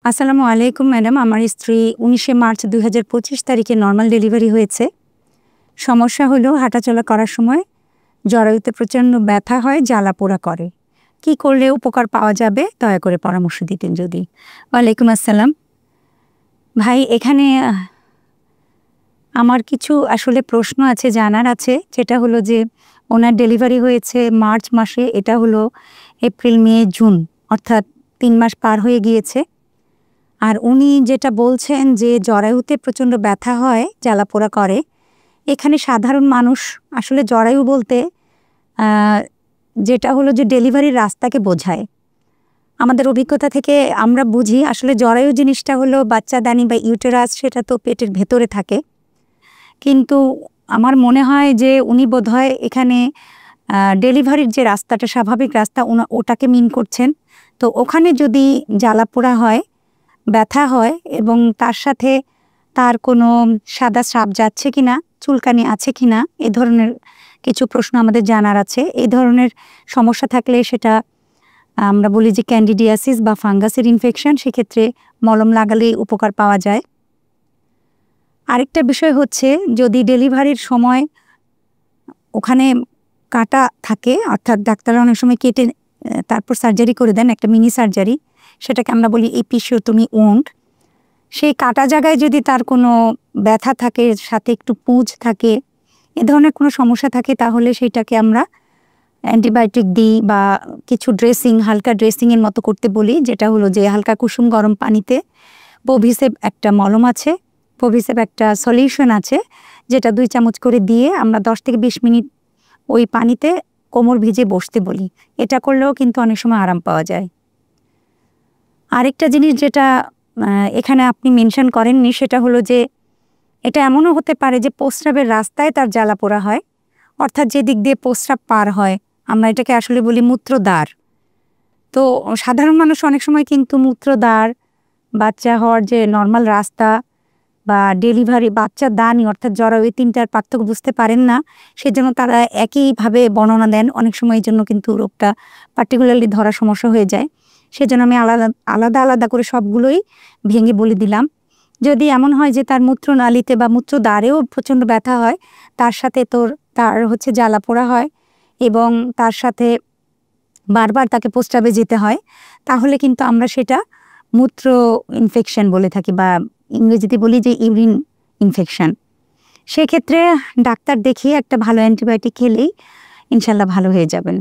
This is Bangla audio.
আসসালামু আলাইকুম ম্যাডাম। আমার স্ত্রী ১৯শে মার্চ ২০২৫ তারিখে নরমাল ডেলিভারি হয়েছে। সমস্যা হলো হাঁটাচলা করার সময় জরায়ুতে প্রচণ্ড ব্যথা হয়, জ্বালা-পোড়া করে। কি করলে উপকার পাওয়া যাবে? দয়া করে পরামর্শ দিতেন যদি। ওয়ালাইকুম আসসালাম। ভাই এখানে আমার কিছু আসলে প্রশ্ন আছে, জানার আছে। যেটা হলো যে ওনার ডেলিভারি হয়েছে মার্চ মাসে, এটা হলো এপ্রিল, মে, জুন, অর্থাৎ ৩ মাস পার হয়ে গিয়েছে। আর উনি যেটা বলছেন যে জরায়ুতে প্রচণ্ড ব্যথা হয়, জ্বালাপোড়া করে। এখানে সাধারণ মানুষ আসলে জরায়ু বলতে যেটা হলো যে ডেলিভারির রাস্তাকে বোঝায়। আমাদের অভিজ্ঞতা থেকে আমরা বুঝি আসলে জরায়ু জিনিসটা হলো বাচ্চাদানি বা ইউটেরাস, সেটা তো পেটের ভেতরে থাকে। কিন্তু আমার মনে হয় যে উনি বোধহয় এখানে ডেলিভারির যে রাস্তাটা, স্বাভাবিক রাস্তা, ওটাকে মিন করছেন। তো ওখানে যদি জ্বালাপোড়া হয়, ব্যথা হয় এবং তার সাথে তার কোনো সাদা স্রাব যাচ্ছে কিনা, চুলকানি আছে কিনা, এ ধরনের কিছু প্রশ্ন আমাদের জানার আছে। এই ধরনের সমস্যা থাকলে সেটা আমরা বলি যে ক্যান্ডিডিয়াসিস বা ফাঙ্গাসের ইনফেকশন, সেক্ষেত্রে মলম লাগালেই উপকার পাওয়া যায়। আরেকটা বিষয় হচ্ছে যদি ডেলিভারির সময় ওখানে কাটা থাকে, অর্থাৎ ডাক্তাররা অনেক সময় কেটে তারপর সার্জারি করে দেন, একটা মিনি সার্জারি, সেটাকে আমরা বলি এপিসিওটমি ওন্ড। সেই কাটা জায়গায় যদি তার কোনো ব্যথা থাকে, সাথে একটু পুঁজ থাকে, এ ধরনের কোনো সমস্যা থাকে, তাহলে সেইটাকে আমরা অ্যান্টিবায়োটিক দিই বা কিছু ড্রেসিং, হালকা ড্রেসিংয়ের মতো করতে বলি। যেটা হলো যে হালকা কুসুম গরম পানিতে পভিসেপ একটা মলম আছে, পভিসেপ একটা সলিউশন আছে, যেটা ২ চামচ করে দিয়ে আমরা ১০ থেকে ২০ মিনিট ওই পানিতে কোমর ভিজে বসতে বলি। এটা করলেও কিন্তু অনেক সময় আরাম পাওয়া যায়। আরেকটা জিনিস যেটা এখানে আপনি মেনশন করেননি, সেটা হলো যে এটা এমনও হতে পারে যে প্রস্রাবের রাস্তায় তার জ্বালাপোড়া হয়, অর্থাৎ যে দিক দিয়ে প্রস্রাব পার হয়, আমরা এটাকে আসলে বলি মূত্রদ্বার। তো সাধারণ মানুষ অনেক সময় কিন্তু মূত্রদ্বার, বাচ্চা হওয়ার যে নর্মাল রাস্তা বা ডেলিভারি, বাচ্চার দানি অর্থাৎ জরায়ু, এই তিনটার পার্থক্য বুঝতে পারেন না। সেজন্য তারা একইভাবে বর্ণনা দেন। অনেক সময় এই জন্য কিন্তু রোগটা পার্টিকুলারলি ধরা সমস্যা হয়ে যায়। সেজন্য আমি আলাদা আলাদা করে সবগুলোই ভেঙে বলে দিলাম। যদি এমন হয় যে তার মূত্রনালীতে বা মূত্রদ্বারেও প্রচণ্ড ব্যথা হয়, তার সাথে তার হচ্ছে জ্বালাপোড়া হয় এবং তার সাথে বারবার তাকে প্রস্রাবে যেতে হয়, তাহলে কিন্তু আমরা সেটা মূত্র ইনফেকশন বলে থাকি বা ইংরেজিতে বলি যে ইউরিন ইনফেকশন। সেক্ষেত্রে ডাক্তার দেখিয়ে একটা ভালো অ্যান্টিবায়োটিক খেলেই ইনশাল্লাহ ভালো হয়ে যাবেন।